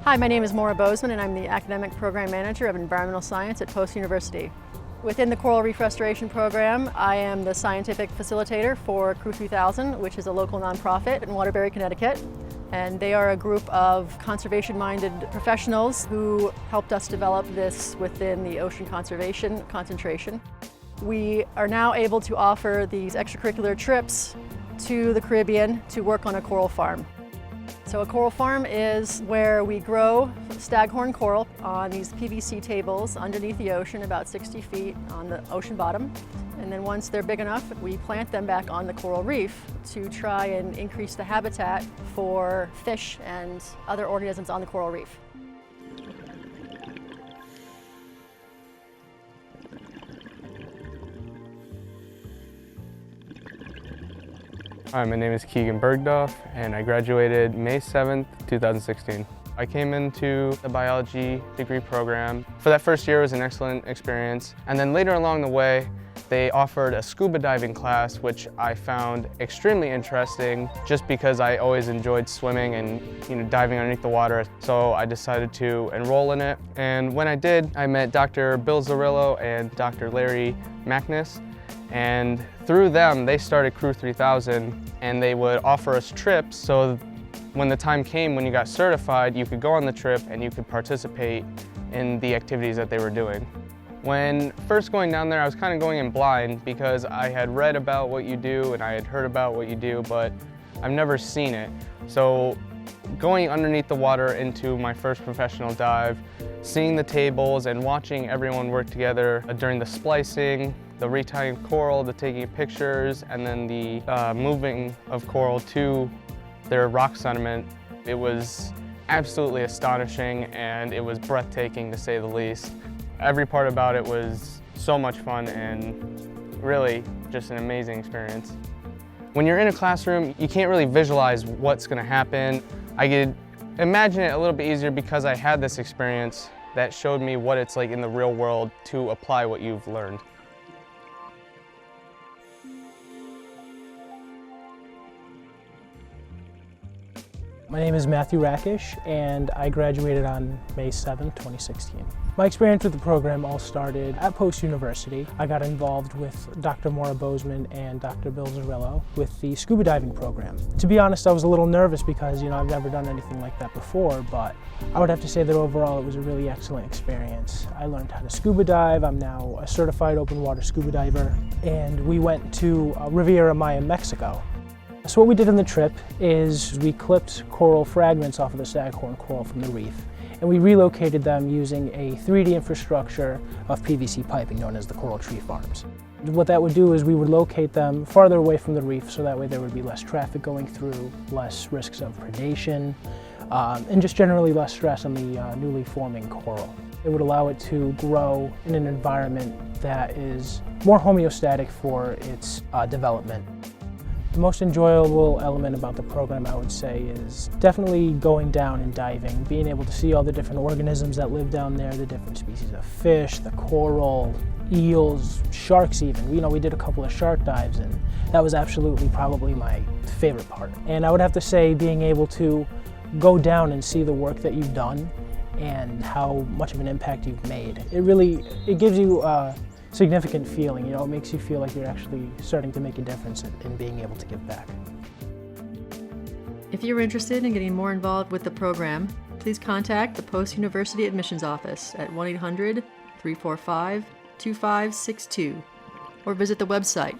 Hi, my name is Maura Bozeman and I'm the Academic Program Manager of Environmental Science at Post University. Within the Coral Reef Restoration Program, I am the scientific facilitator for Crew 3000, which is a local nonprofit in Waterbury, Connecticut. And they are a group of conservation-minded professionals who helped us develop this within the ocean conservation concentration. We are now able to offer these extracurricular trips to the Caribbean to work on a coral farm. So a coral farm is where we grow staghorn coral on these PVC tables underneath the ocean, about 60 feet on the ocean bottom. And then once they're big enough, we plant them back on the coral reef to try and increase the habitat for fish and other organisms on the coral reef. Hi, my name is Keegan Bergdorf and I graduated May 7th, 2016. I came into the biology degree program. For that first year, it was an excellent experience. And then later along the way, they offered a scuba diving class, which I found extremely interesting just because I always enjoyed swimming and diving underneath the water. So I decided to enroll in it. And when I did, I met Dr. Bill Zarillo and Dr. Larry Mackness. And through them, they started Crew 3000 and they would offer us trips. So when the time came when you got certified, you could go on the trip and you could participate in the activities that they were doing. When first going down there, I was kind of going in blind because I had read about what you do and I had heard about what you do, but I've never seen it. So going underneath the water into my first professional dive, seeing the tables and watching everyone work together during the splicing, the retying coral, the taking pictures, and then the moving of coral to their rock sediment, it was absolutely astonishing and it was breathtaking to say the least. Every part about it was so much fun and really just an amazing experience. When you're in a classroom, you can't really visualize what's going to happen. I could imagine it a little bit easier because I had this experience that showed me what it's like in the real world to apply what you've learned. My name is Matthew Rakish and I graduated on May 7, 2016. My experience with the program all started at Post University. I got involved with Dr. Maura Bozeman and Dr. Bill Zarillo with the scuba diving program. To be honest, I was a little nervous because I've never done anything like that before, but I would have to say that overall it was a really excellent experience. I learned how to scuba dive. I'm now a certified open water scuba diver, and we went to Riviera Maya, Mexico. So what we did on the trip is we clipped coral fragments off of the staghorn coral from the reef, and we relocated them using a 3D infrastructure of PVC piping known as the coral tree farms. What that would do is we would locate them farther away from the reef so that way there would be less traffic going through, less risks of predation, and just generally less stress on the newly forming coral. It would allow it to grow in an environment that is more homeostatic for its development. The most enjoyable element about the program, I would say, is definitely going down and diving, being able to see all the different organisms that live down there, the different species of fish, the coral, eels, sharks even. We did a couple of shark dives and that was absolutely probably my favorite part. And I would have to say being able to go down and see the work that you've done and how much of an impact you've made. It gives you significant feeling, it makes you feel like you're actually starting to make a difference in being able to give back. If you're interested in getting more involved with the program, please contact the Post University Admissions Office at 1-800-345-2562 or visit the website